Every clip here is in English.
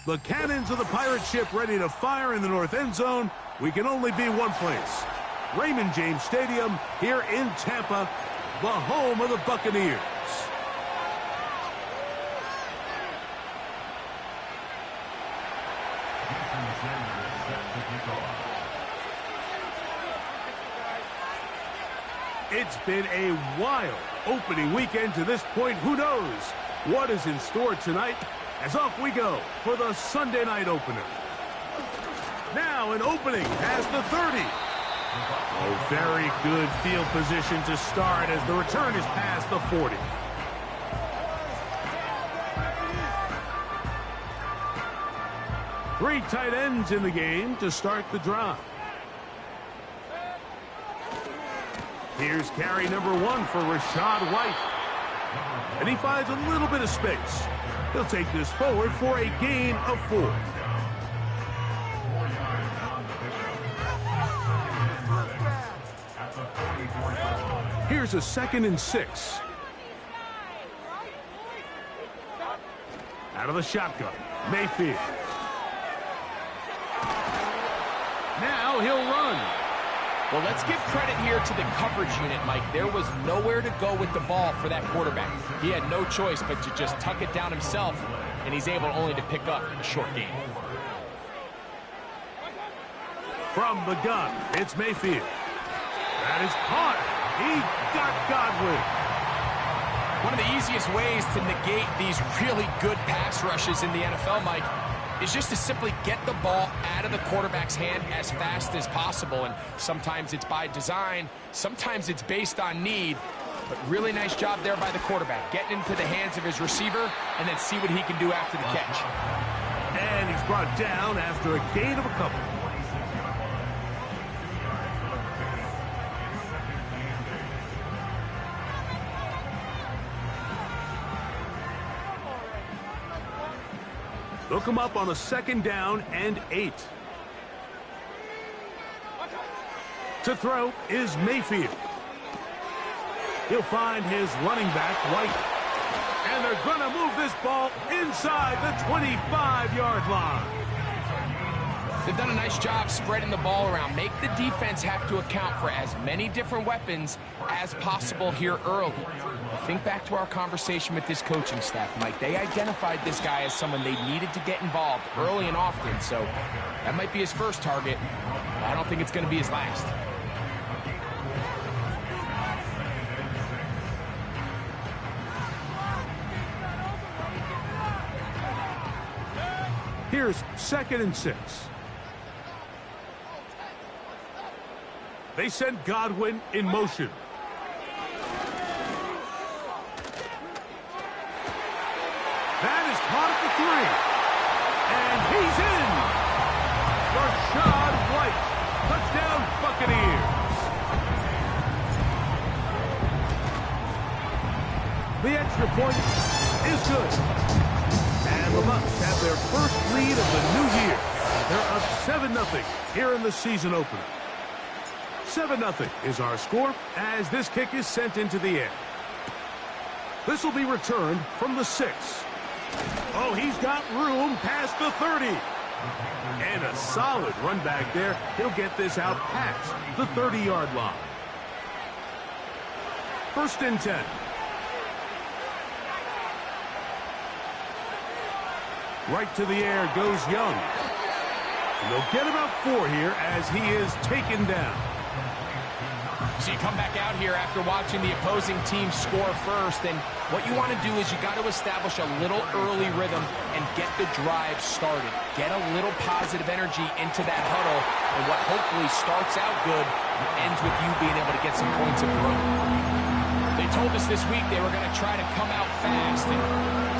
The cannons of the pirate ship ready to fire in the north end zone. We can only be one place. Raymond James Stadium here in Tampa, the home of the Buccaneers. It's been a wild opening weekend to this point. Who knows what is in store tonight as off we go for the Sunday night opener. Now an opening has the 30. Oh, very good field position to start as the return is past the 40. Three tight ends in the game to start the drive. Here's carry number 1 for Rashad White. And he finds a little bit of space. He'll take this forward for a gain of 4. Here's a 2nd and 6. Out of the shotgun, Mayfield. Now he'll run. Well, let's give credit here to the coverage unit, Mike. There was nowhere to go with the ball for that quarterback. He had no choice but to just tuck it down himself, and he's able only to pick up a short gain. From the gun, it's Mayfield. That is caught. He got Godwin. One of the easiest ways to negate these really good pass rushes in the NFL, Mike, is just to simply get the ball out of the quarterback's hand as fast as possible. And sometimes it's by design, sometimes it's based on need. But really nice job there by the quarterback, getting into the hands of his receiver and then see what he can do after the catch. And he's brought down after a gain of a couple. They'll come up on a 2nd down and 8. To throw is Mayfield. He'll find his running back, White. And they're going to move this ball inside the 25-yard line. They've done a nice job spreading the ball around. Make the defense have to account for as many different weapons as possible here early. Think back to our conversation with this coaching staff, Mike. They identified this guy as someone they needed to get involved early and often, so that might be his first target. I don't think it's going to be his last. Here's 2nd and 6. They send Godwin in motion. That is caught at the 3. And he's in. Rashad White. Touchdown, Buccaneers. The extra point is good. And the Bucs have their first lead of the new year. They're up 7-0 here in the season opener. 7-0 is our score as this kick is sent into the air. This will be returned from the 6. Oh, he's got room past the 30. And a solid run back there. He'll get this out past the 30-yard line. 1st and 10. Right to the air goes Young. And they'll get about 4 here as he is taken down. So you come back out here after watching the opposing team score first, and what you want to do is you got to establish a little early rhythm and get the drive started. Get a little positive energy into that huddle, and what hopefully starts out good ends with you being able to get some points of growth. They told us this week they were going to try to come out fast, and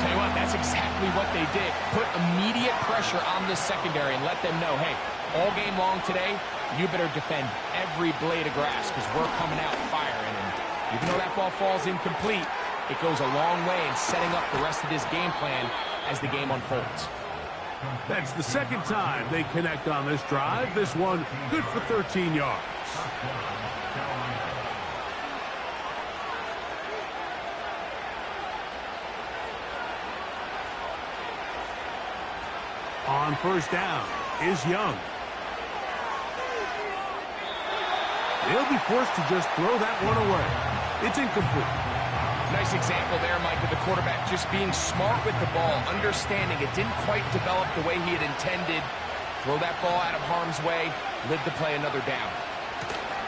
tell you what, that's exactly what they did. Put immediate pressure on this secondary and let them know, hey, all game long today, you better defend every blade of grass because we're coming out firing. And even though that ball falls incomplete, it goes a long way in setting up the rest of this game plan as the game unfolds. That's the 2nd time they connect on this drive. This one good for 13 yards. on first down is Young. They'll be forced to just throw that one away. It's incomplete. Nice example there, Mike, of the quarterback just being smart with the ball, understanding it didn't quite develop the way he had intended. Throw that ball out of harm's way, live to play another down.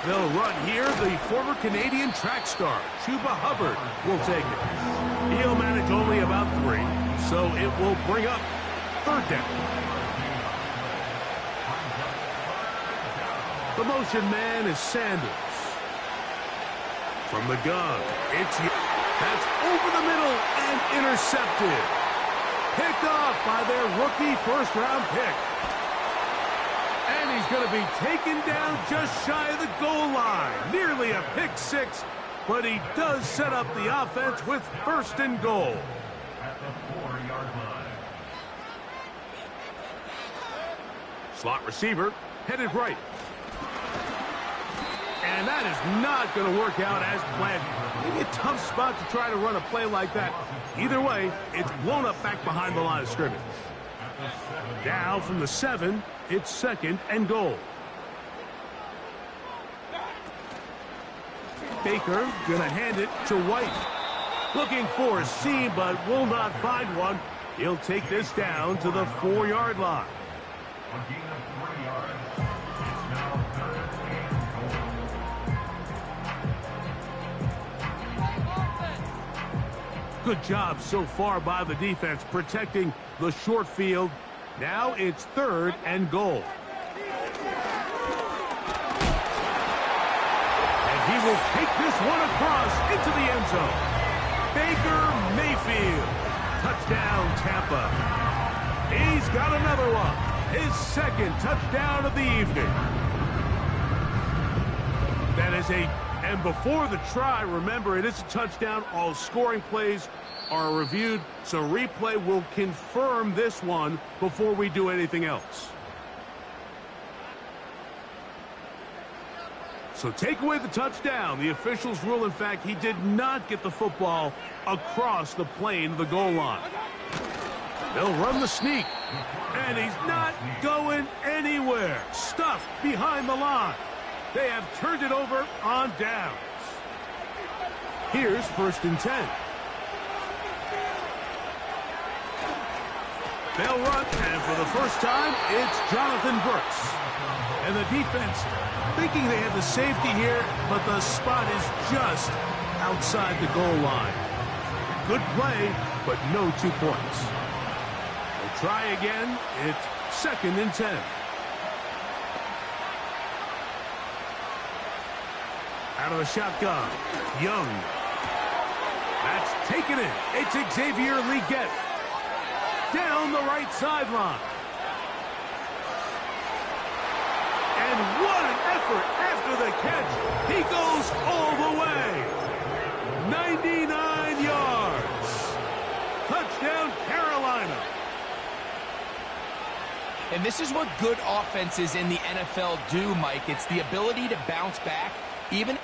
They'll run here. The former Canadian track star, Chuba Hubbard, will take it. He'll manage only about 3, so it will bring up third down. The motion man is Sanders. From the gun, it's... That's over the middle and intercepted. Picked off by their rookie first-round pick. And he's going to be taken down just shy of the goal line. Nearly a pick 6, but he does set up the offense with first and goal. At the 4-yard line. Slot receiver headed right. And that is not going to work out as planned. Maybe a tough spot to try to run a play like that. Either way, it's blown up back behind the line of scrimmage. Now from the 7, it's second and goal. Baker gonna hand it to White. Looking for a seam, but will not find one. He'll take this down to the 4-yard line. A gain of 3 yards. It's now third and goal. Good job so far by the defense protecting the short field. Now it's third and goal. And he will take this one across into the end zone. Baker Mayfield. Touchdown, Tampa. He's got another one. His second touchdown of the evening. That is and before the try, remember, it is a touchdown. All scoring plays are reviewed, so replay will confirm this one before we do anything else. So take away the touchdown. The officials rule, in fact, he did not get the football across the plane of the goal line. They'll run the sneak, and he's not going anywhere. Stuffed behind the line. They have turned it over on downs. Here's first and 10. They'll run, and for the first time, it's Jonathan Brooks. And the defense thinking they have the safety here, but the spot is just outside the goal line. Good play, but no 2 points. They'll try again. It's second and 10. Out of the shotgun, Young. That's taken in. It's Xavier Legette. Down the right sideline. And what an effort after the catch. He goes all the way. 99 yards. Touchdown, Carolina. And this is what good offenses in the NFL do, Mike. It's the ability to bounce back, even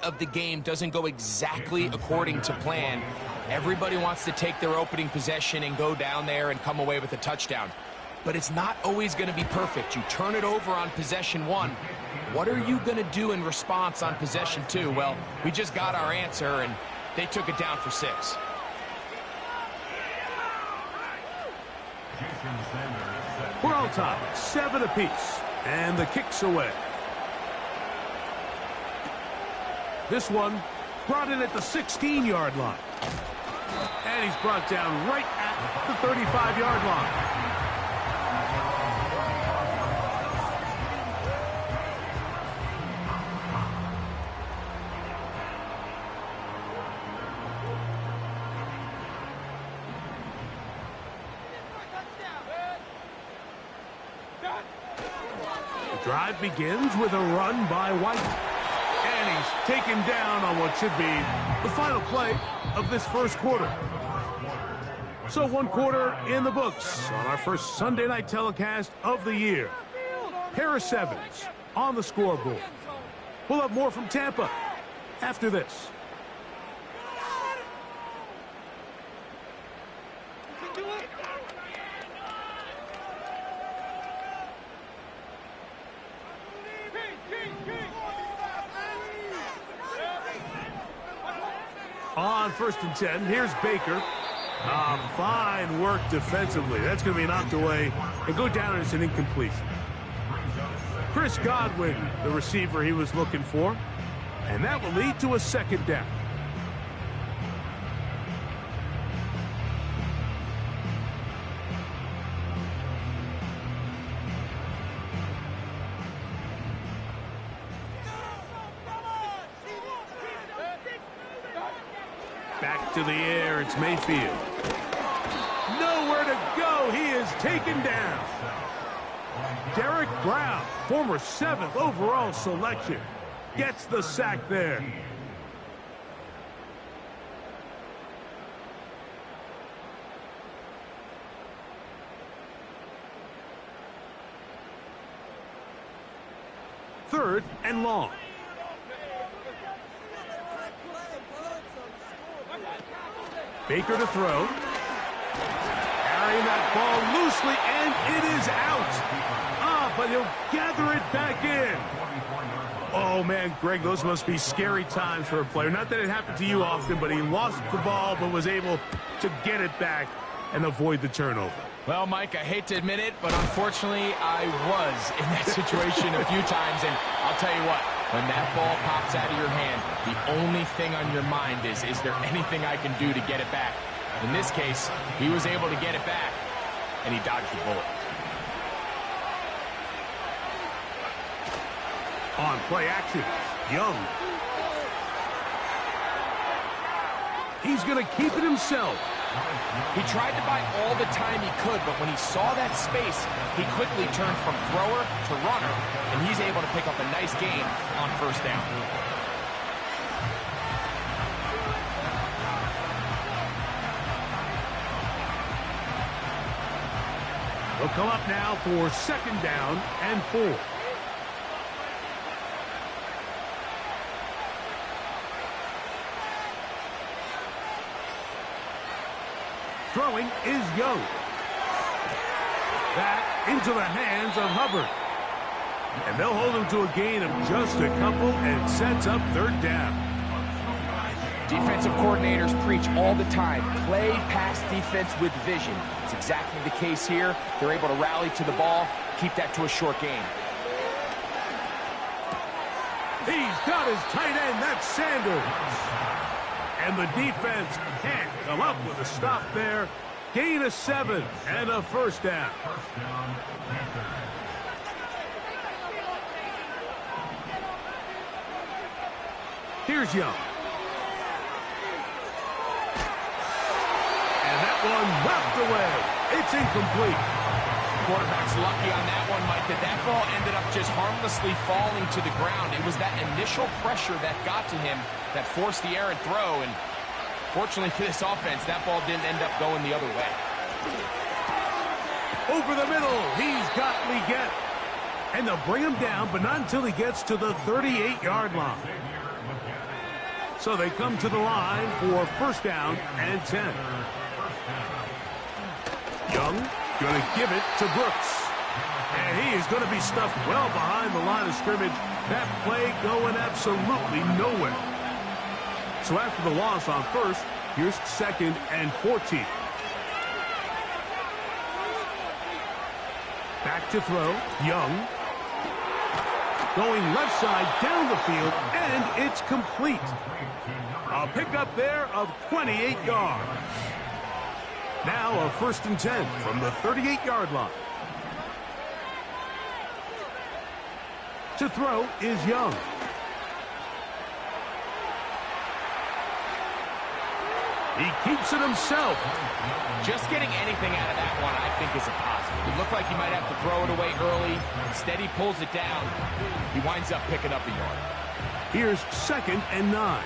Of the game doesn't go exactly according to plan. Everybody wants to take their opening possession and go down there and come away with a touchdown. But it's not always going to be perfect. You turn it over on possession 1. What are you going to do in response on possession 2? Well, we just got our answer, and they took it down for 6. We're all tied, 7 apiece, and the kick's away. This one brought in at the 16-yard line. And he's brought down right at the 35-yard line. The drive begins with a run by White. And he's taken down on what should be the final play of this first quarter. So 1 quarter in the books on our first Sunday night telecast of the year. Pair of 7s on the scoreboard. We'll have more from Tampa after this. On 1st and 10, here's Baker. Fine work defensively. That's going to be knocked away and go down as an incompletion. Chris Godwin, the receiver he was looking for. And that will lead to a 2nd down. Back to the air, it's Mayfield. Nowhere to go, he is taken down. Derek Brown, former 7th overall selection, gets the sack there. Third and long. Baker to throw. Carrying that ball loosely, and it is out. But he'll gather it back in. Oh, man, Greg, those must be scary times for a player. Not that it happened to you often, but he lost the ball but was able to get it back and avoid the turnover. Well, Mike, I hate to admit it, but unfortunately, I was in that situation a few times, and I'll tell you what, when that ball pops out of your hand, the only thing on your mind is there anything I can do to get it back? In this case, he was able to get it back, and he dodged the bullet. On play action, Young. He's going to keep it himself. He tried to buy all the time he could, but when he saw that space, he quickly turned from thrower to runner, and he's able to pick up a nice gain on 1st down. They'll come up now for 2nd down and 4. Throwing is Young. That into the hands of Hubbard. And they'll hold him to a gain of just a couple, and sets up 3rd down. Defensive coordinators preach all the time, play pass defense with vision. It's exactly the case here. They're able to rally to the ball, keep that to a short gain. He's got his tight end, that's Sanders. And the defense can't come up with a stop there. Gain of 7 and a 1st down. Here's Young. And that one knocked away. It's incomplete. Quarterback's lucky on that one, Mike, that ball ended up just harmlessly falling to the ground. It was that initial pressure that got to him that forced the errant throw, and fortunately for this offense, that ball didn't end up going the other way. Over the middle, he's got Leggett. And they'll bring him down, but not until he gets to the 38-yard line. So they come to the line for first down and 10. Young going to give it to Brooks. And he is going to be stuffed well behind the line of scrimmage. That play going absolutely nowhere. So after the loss on first, here's second and 14. Back to throw. Young. Going left side down the field, and it's complete. A pickup there of 28 yards. Now a first and 10 from the 38-yard line. To throw is Young. He keeps it himself. Just getting anything out of that one, I think, is a positive. It looked like he might have to throw it away early. Instead, he pulls it down. He winds up picking up a yard. Here's second and 9.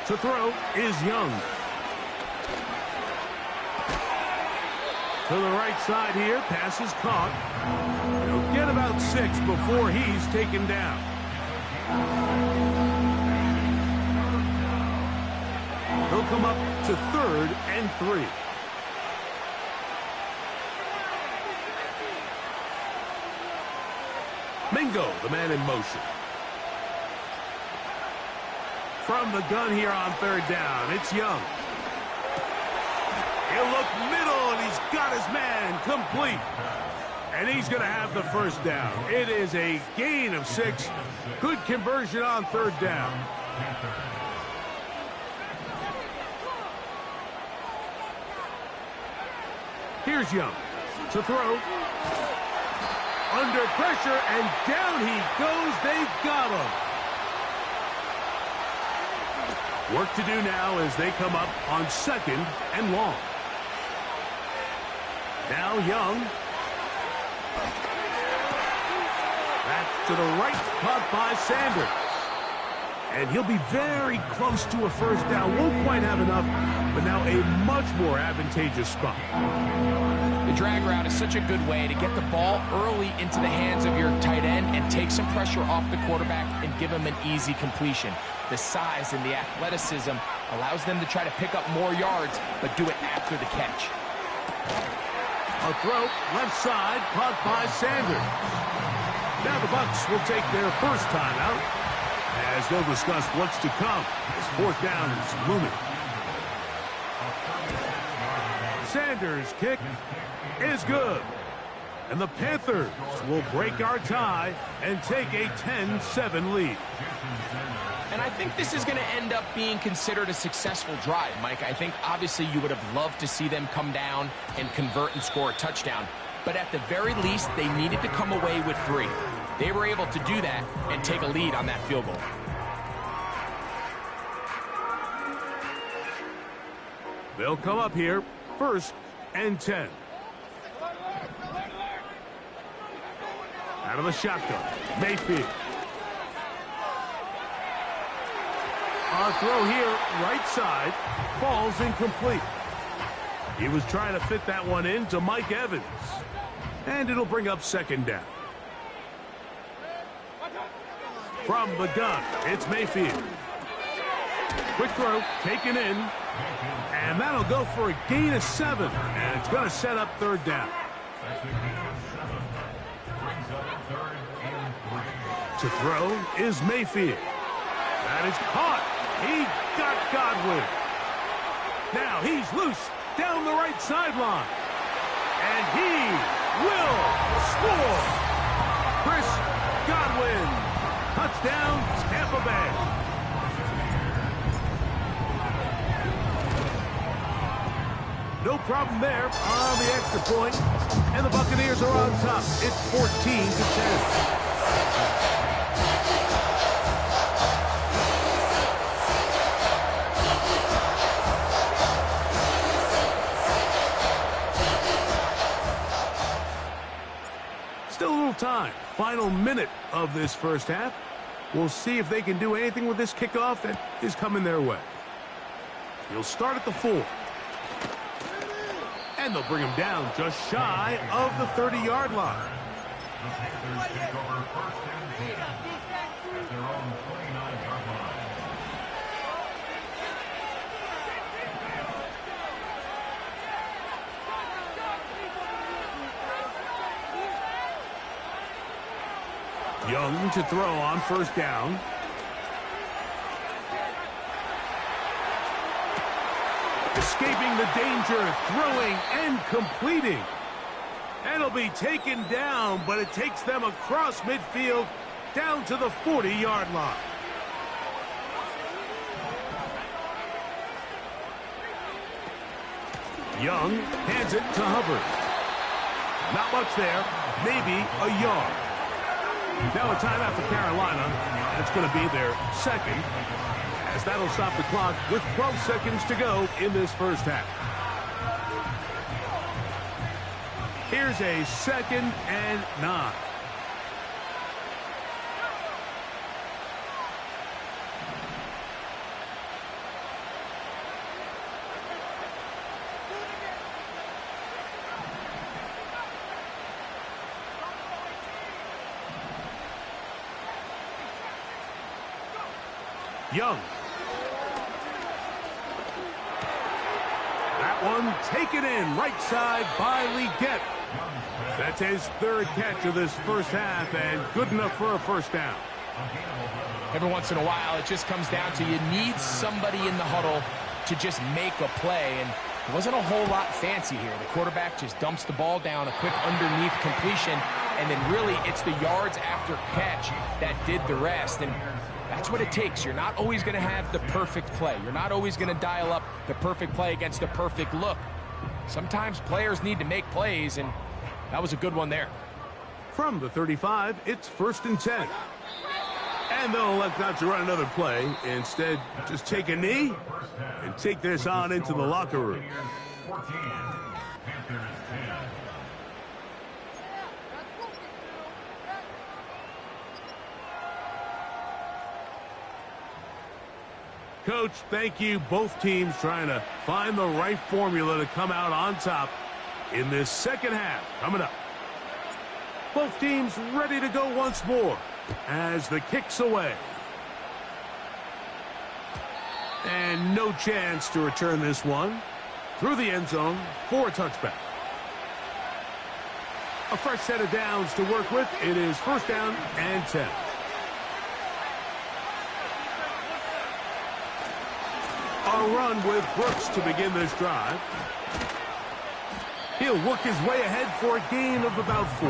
To throw is Young. To the right side here. Pass is caught. He'll get about 6 before he's taken down. He'll come up to third and 3. Mingo, the man in motion. From the gun here on third down, it's Young. He'll look middle, and he's got his man complete. And he's going to have the first down. It is a gain of 6. Good conversion on third down. Here's Young to throw. Under pressure, and down he goes. They've got him. Work to do now as they come up on second and long. Now Young. Back to the right, caught by Sanders. And he'll be very close to a first down. Won't quite have enough, but now a much more advantageous spot. The drag route is such a good way to get the ball early into the hands of your tight end and take some pressure off the quarterback and give him an easy completion. The size and the athleticism allows them to try to pick up more yards, but do it after the catch. A throw, left side, caught by Sanders. Now the Bucs will take their first timeout as they'll discuss what's to come as fourth down is looming. Sanders' kick is good. And the Panthers will break our tie and take a 10-7 lead. And I think this is going to end up being considered a successful drive, Mike. I think obviously you would have loved to see them come down and convert and score a touchdown. But at the very least, they needed to come away with 3. They were able to do that and take a lead on that field goal. They'll come up here, first and 10. Out of the shotgun, Mayfield. Our throw here, right side, falls incomplete. He was trying to fit that one in to Mike Evans. And it'll bring up second down. From the gun, it's Mayfield. Quick throw, taken in. And that'll go for a gain of 7. And it's going to set up third down. To throw is Mayfield. That is caught. He got Godwin. Now he's loose down the right sideline. And he will score. Chris Godwin. Touchdown, Tampa Bay. No problem there on the extra point. And the Buccaneers are on top. It's 14-10. Still a little time. Final minute of this first half. We'll see if they can do anything with this kickoff that is coming their way. He'll start at the 4. And they'll bring him down just shy of the 30-yard line. The Panthers take over first and 10. Young to throw on first down. Escaping the danger, throwing and completing. And it'll be taken down, but it takes them across midfield down to the 40-yard line. Young hands it to Hubbard. Not much there, maybe a yard. Now a timeout for Carolina. It's going to be their second, as that'll stop the clock with 12 seconds to go in this first half. Here's a 2nd and 9. Young. That one taken in right side by Leggett. That's his 3rd catch of this first half and good enough for a first down. Every once in a while, it just comes down to you need somebody in the huddle to just make a play, and it wasn't a whole lot fancy here. The quarterback just dumps the ball down, a quick underneath completion, and then really it's the yards after catch that did the rest. And that's what it takes. You're not always going to have the perfect play. You're not always going to dial up the perfect play against the perfect look. Sometimes players need to make plays, and that was a good one there. From the 35, it's 1st and 10. And they'll elect not to run another play. Instead, just take a knee and take this on into the locker room. 14, Panthers 10. Coach, thank you. Both teams trying to find the right formula to come out on top in this second half coming up. Both teams ready to go once more as the kick's away. And no chance to return this one through the end zone for a touchback. A fresh set of downs to work with. It is 1st down and 10. A run with Brooks to begin this drive. He'll work his way ahead for a gain of about 4.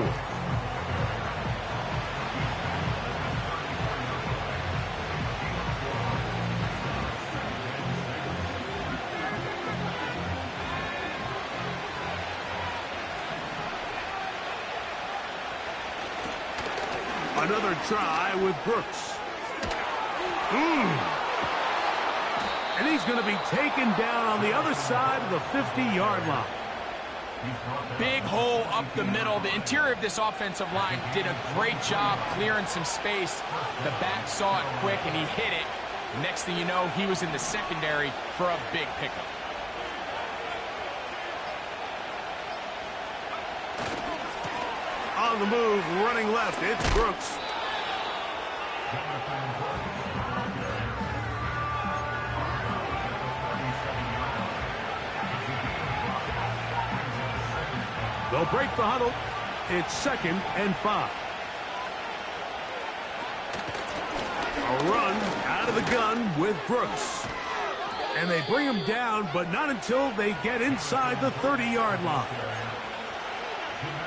Another try with Brooks. And he's going to be taken down on the other side of the 50-yard line. Big hole up the middle. The interior of this offensive line did a great job clearing some space. The back saw it quick, and he hit it. Next thing you know, he was in the secondary for a big pickup. On the move, running left, it's Brooks. They'll break the huddle. It's 2nd and 5. A run out of the gun with Brooks. And they bring him down, but not until they get inside the 30-yard line.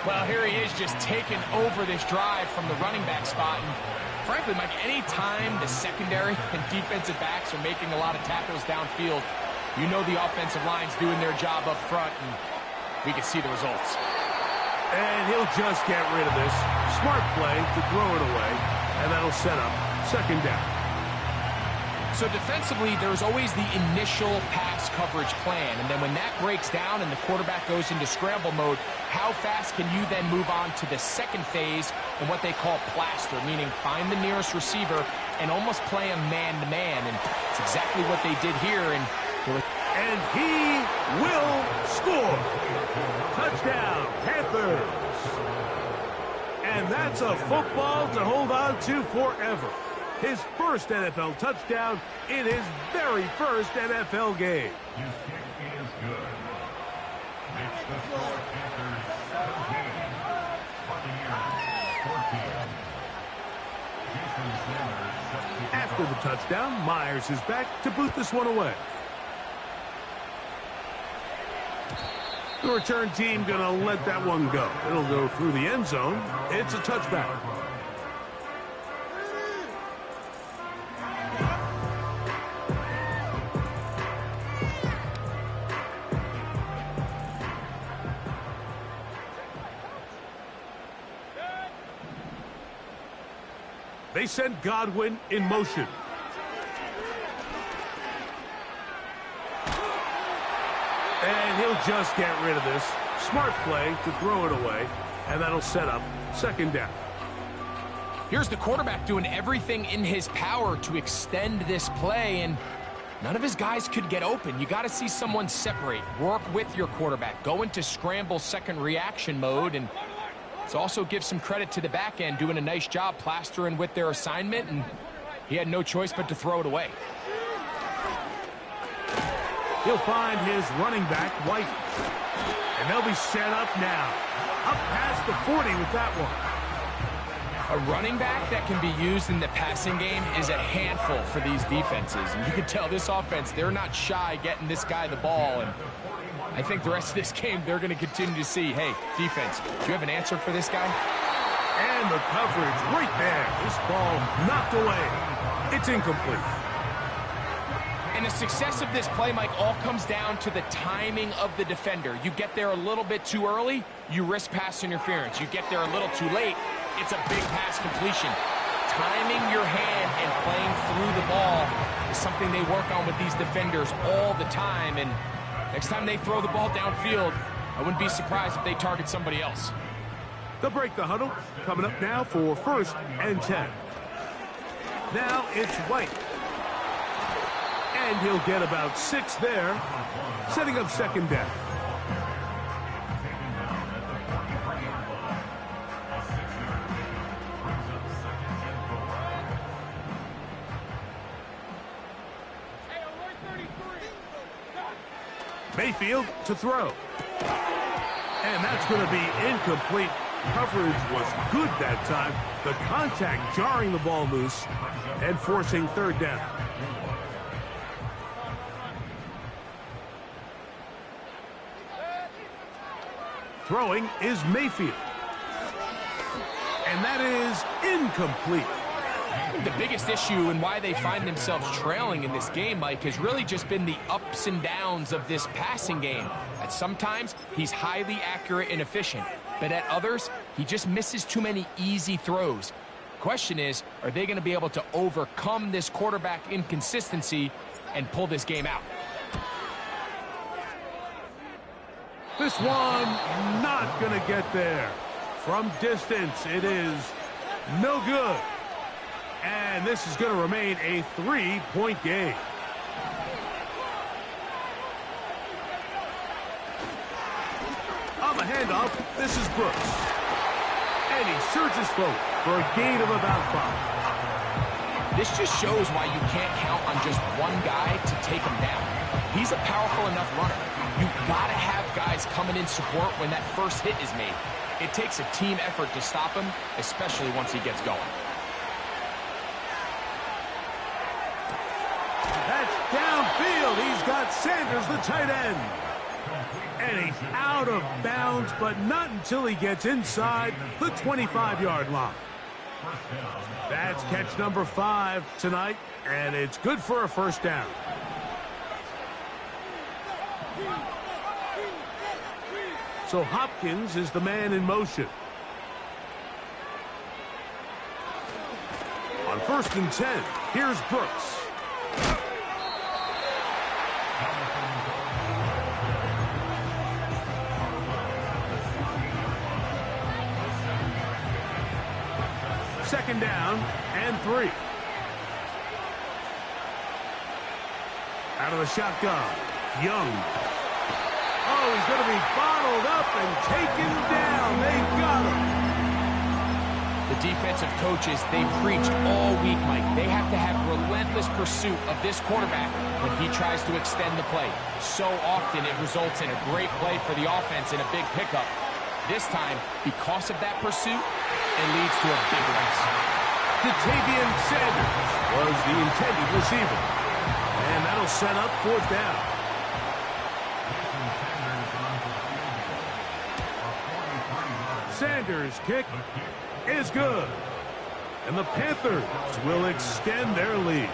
Well, here he is just taking over this drive from the running back spot. And frankly, Mike, any time the secondary and defensive backs are making a lot of tackles downfield, you know the offensive line's doing their job up front, and we can see the results. And he'll just get rid of this. Smart play to throw it away, and that'll set up 2nd down. So defensively, there's always the initial pass coverage plan, and then when that breaks down and the quarterback goes into scramble mode, how fast can you then move on to the second phase and what they call plaster, meaning find the nearest receiver and almost play a man-to-man, and it's exactly what they did here. And he will score. Touchdown, Panthers. And that's a football to hold on to forever. His first NFL touchdown in his very first NFL game. His kick is good. Makes the score Panthers 17, Buccaneers 14. After the touchdown, Myers is back to boot this one away. The return team going to let that one go. It'll go through the end zone. It's a touchback. They send Godwin in motion. And he'll just get rid of this. Smart play to throw it away, and that'll set up second down. Here's the quarterback doing everything in his power to extend this play, and none of his guys could get open. You got to see someone separate, work with your quarterback, go into scramble second reaction mode, and let's also give some credit to the back end doing a nice job plastering with their assignment, and he had no choice but to throw it away. He'll find his running back, White. And they'll be set up now. Up past the 40 with that one. A running back that can be used in the passing game is a handful for these defenses. And you can tell this offense, they're not shy getting this guy the ball. And I think the rest of this game, they're going to continue to see, hey, defense, do you have an answer for this guy? And the coverage right there. This ball knocked away. It's incomplete. And the success of this play, Mike, all comes down to the timing of the defender. You get there a little bit too early, you risk pass interference. You get there a little too late, it's a big pass completion. Timing your hand and playing through the ball is something they work on with these defenders all the time. And next time they throw the ball downfield, I wouldn't be surprised if they target somebody else. They'll break the huddle. Coming up now for 1st and 10. Now it's White. And he'll get about 6 there, setting up second down. Mayfield to throw. And that's going to be incomplete. Coverage was good that time. The contact jarring the ball loose and forcing third down. Throwing is Mayfield. And that is incomplete. The biggest issue and why they find themselves trailing in this game, Mike, has really just been the ups and downs of this passing game. At sometimes, he's highly accurate and efficient, but at others, he just misses too many easy throws. Question is, are they going to be able to overcome this quarterback inconsistency and pull this game out? This one not going to get there. From distance, it is no good. And this is going to remain a 3-point game. On the handoff, this is Brooks. And he surges forward for a gain of about 5. This just shows why you can't count on just one guy to take him down. He's a powerful enough runner. You've got to have guys coming in support when that first hit is made. It takes a team effort to stop him, especially once he gets going. That's downfield. He's got Sanders, the tight end. And he's out of bounds, but not until he gets inside the 25-yard line. That's catch number 5 tonight, and it's good for a first down. So Hopkins is the man in motion. On 1st and 10, here's Brooks. Second down and 3. Out of the shotgun, Young. Oh, he's going to be bottled up and taken down. They got him. The defensive coaches, they preached all week, Mike. They have to have relentless pursuit of this quarterback when he tries to extend the play. So often it results in a great play for the offense and a big pickup. This time, because of that pursuit, it leads to a big loss. Ja'Tavion Sanders was the intended receiver. And that'll set up fourth down. Sanders' kick is good. And the Panthers will extend their lead.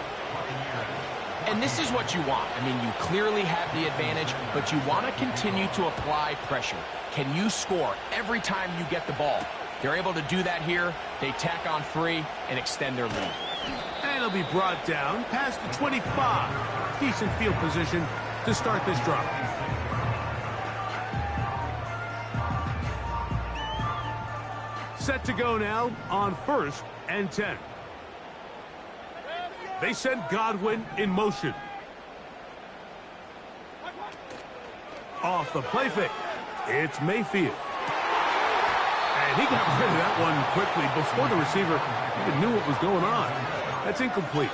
And this is what you want. I mean, you clearly have the advantage, but you want to continue to apply pressure. Can you score every time you get the ball? They're able to do that here. They tack on 3 and extend their lead. And it'll be brought down past the 25. Decent field position to start this drive. Set to go now on 1st and 10. They send Godwin in motion. Off the play fake. It's Mayfield. And he got rid of that one quickly before the receiver even knew what was going on. That's incomplete.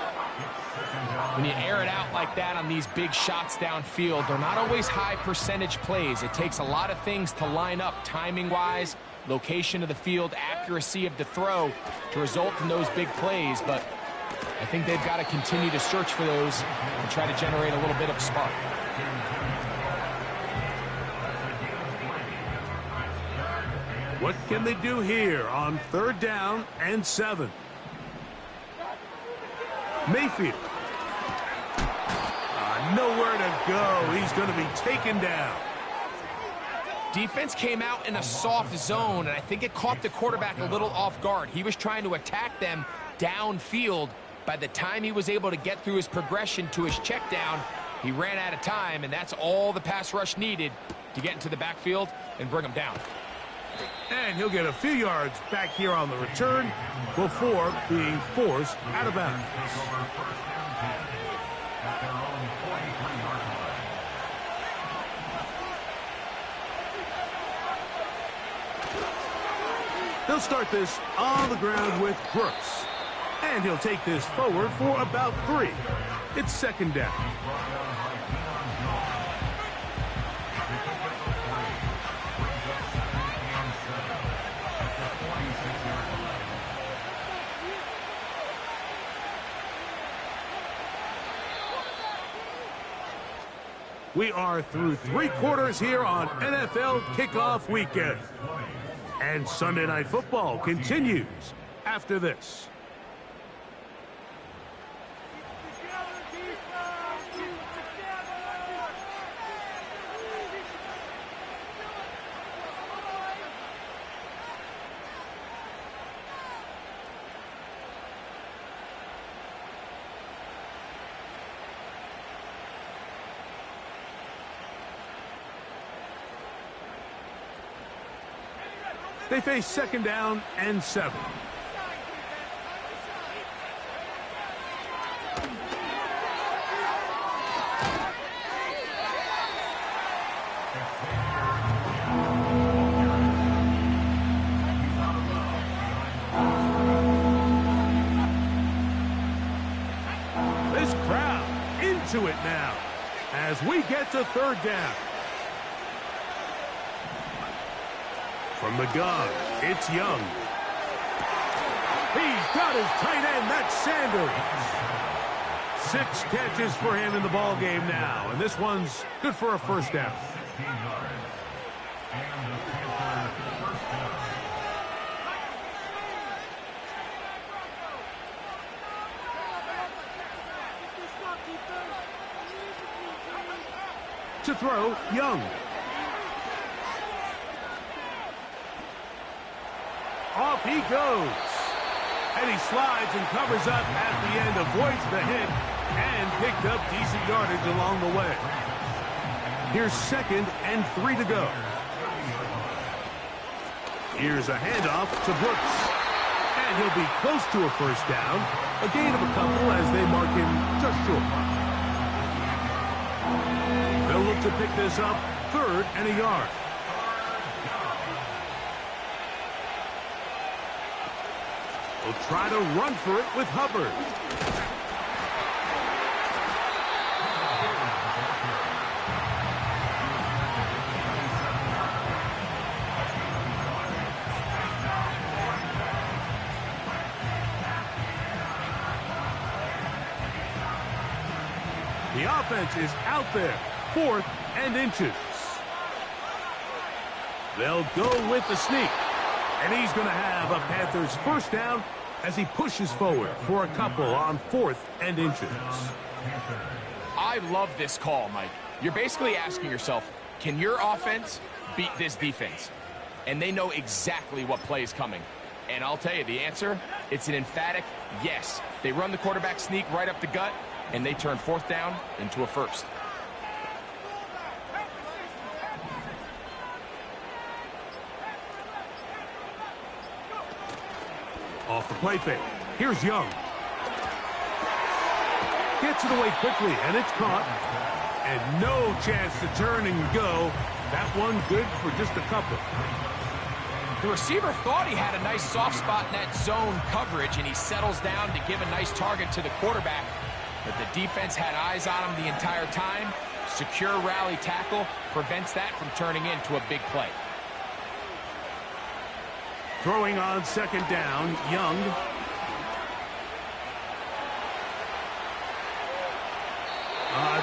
When you air it out like that on these big shots downfield, they're not always high percentage plays. It takes a lot of things to line up timing-wise, location of the field, accuracy of the throw to result in those big plays. But I think they've got to continue to search for those and try to generate a little bit of a spark. What can they do here on 3rd down and 7? Mayfield. Nowhere to go. He's going to be taken down. Defense came out in a soft zone, and I think it caught the quarterback a little off guard. He was trying to attack them downfield. By the time he was able to get through his progression to his check down, he ran out of time, and that's all the pass rush needed to get into the backfield and bring him down. And he'll get a few yards back here on the return before being forced out of bounds. They'll start this on the ground with Brooks. And he'll take this forward for about 3. It's 2nd down. We are through 3 quarters here on NFL Kickoff Weekend. And Sunday Night Football continues after this. They face 2nd down and 7. This crowd into it now as we get to 3rd down. From the gun, it's Young. He's got his tight end, that's Sanders. 6 catches for him in the ball game now, and this one's good for a 1st down. To throw, Young. Off he goes. And he slides and covers up at the end, avoids the hit, and picked up decent yardage along the way. Here's 2nd and 3 to go. Here's a handoff to Brooks. And he'll be close to a 1st down. A gain of a couple as they mark him just short. They'll look to pick this up 3rd and a yard. Will try to run for it with Hubbard. The offense is out there, 4th and inches. They'll go with the sneak. And he's going to have a Panthers first down as he pushes forward for a couple on 4th and inches. I love this call, Mike. You're basically asking yourself, can your offense beat this defense? And they know exactly what play is coming. And I'll tell you the answer, it's an emphatic yes. They run the quarterback sneak right up the gut, and they turn 4th down into a first. Off the play fake. Here's Young. Gets it away quickly, and it's caught. And no chance to turn and go. That one good for just a couple. The receiver thought he had a nice soft spot in that zone coverage, and he settles down to give a nice target to the quarterback. But the defense had eyes on him the entire time. Secure rally tackle prevents that from turning into a big play. Throwing on 2nd down, Young.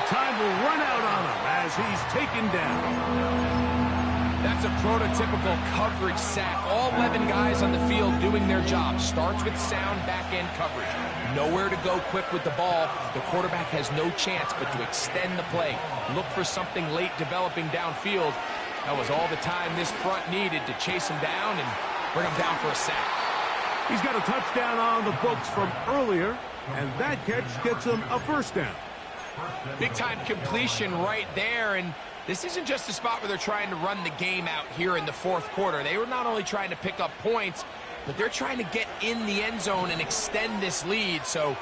Time will run out on him as he's taken down. That's a prototypical coverage sack. All 11 guys on the field doing their job. Starts with sound back-end coverage. Nowhere to go quick with the ball. The quarterback has no chance but to extend the play. Look for something late developing downfield. That was all the time this front needed to chase him down and bring him down for a sack. He's got a touchdown on the books from earlier, and that catch gets him a first down. Big-time completion right there, and this isn't just a spot where they're trying to run the game out here in the 4th quarter. They were not only trying to pick up points, but they're trying to get in the end zone and extend this lead. So,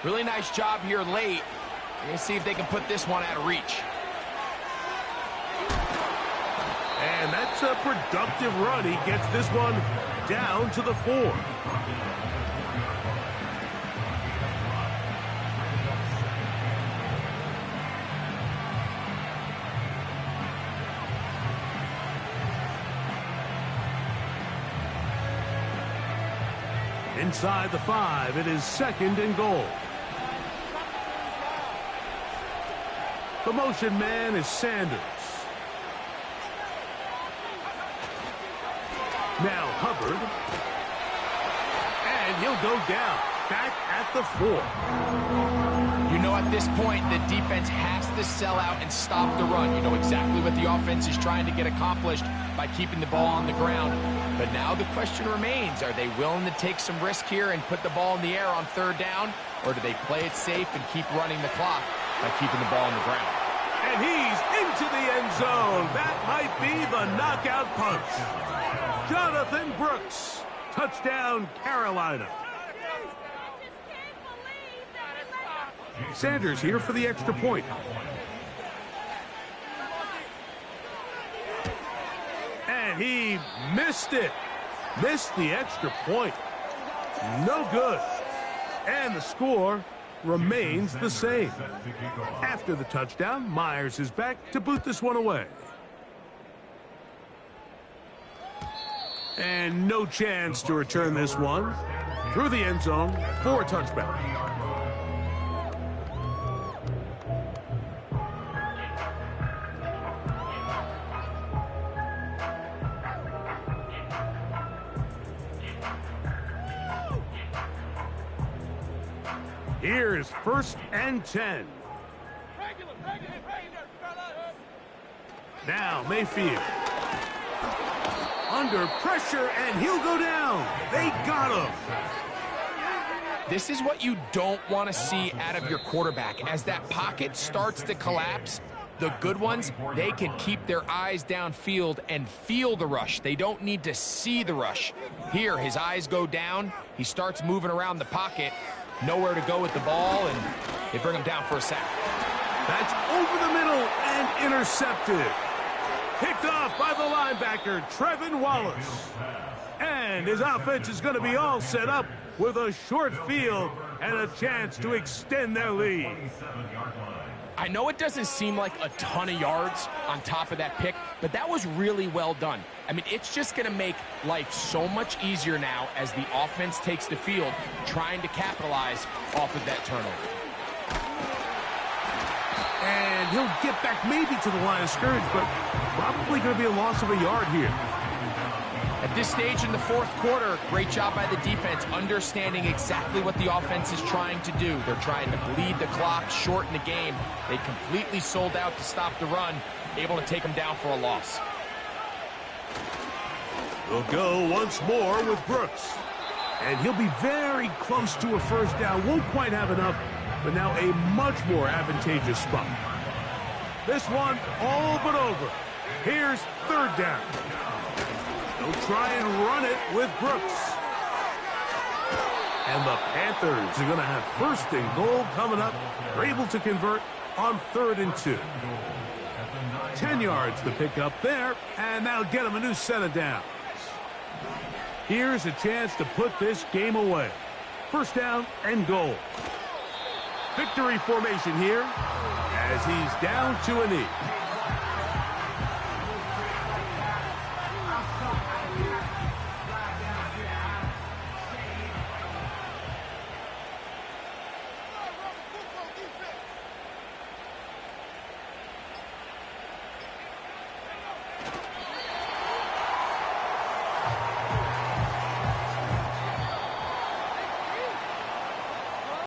really nice job here late. We're going to see if they can put this one out of reach. And that's a productive run. He gets this one down to the 4. Inside the 5, it is 2nd and goal. The motion man is Sanders. Now Hubbard. And he'll go down. Back at the 4. You know at this point the defense has to sell out and stop the run. You know exactly what the offense is trying to get accomplished by keeping the ball on the ground. But now the question remains, are they willing to take some risk here and put the ball in the air on 3rd down? Or do they play it safe and keep running the clock by keeping the ball on the ground? And he's into the end zone. That might be the knockout punch. Jonathan Brooks. Touchdown, Carolina. Sanders here for the extra point. And he missed it. Missed the extra point. No good. And the score remains the same. After the touchdown, Myers is back to boot this one away. And no chance to return this one through the end zone for a touchback. Here's 1st and 10. Now Mayfield. Under pressure, and he'll go down. They got him. This is what you don't want to see out of your quarterback. As that pocket starts to collapse, the good ones, they can keep their eyes downfield and feel the rush. They don't need to see the rush. Here, his eyes go down. He starts moving around the pocket. Nowhere to go with the ball, and they bring him down for a sack. That's over the middle and intercepted. Picked off by the linebacker, Trevin Wallace. And his offense is going to be all set up with a short field and a chance to extend their lead. I know it doesn't seem like a ton of yards on top of that pick, but that was really well done. I mean, it's just going to make life so much easier now as the offense takes the field, trying to capitalize off of that turnover. And he'll get back maybe to the line of scrimmage, but probably going to be a loss of a yard here. At this stage in the fourth quarter, great job by the defense, understanding exactly what the offense is trying to do. They're trying to bleed the clock, shorten the game. They completely sold out to stop the run, able to take them down for a loss. We'll go once more with Brooks. And he'll be very close to a first down. Won't quite have enough, but now a much more advantageous spot. This one all but over. Here's third down. They'll try and run it with Brooks. And the Panthers are going to have first and goal coming up. They're able to convert on 3rd and 2. 10 yards to pick up there, and that'll get them a new set of downs. Here's a chance to put this game away. First down and goal. Victory formation here as he's down to a knee.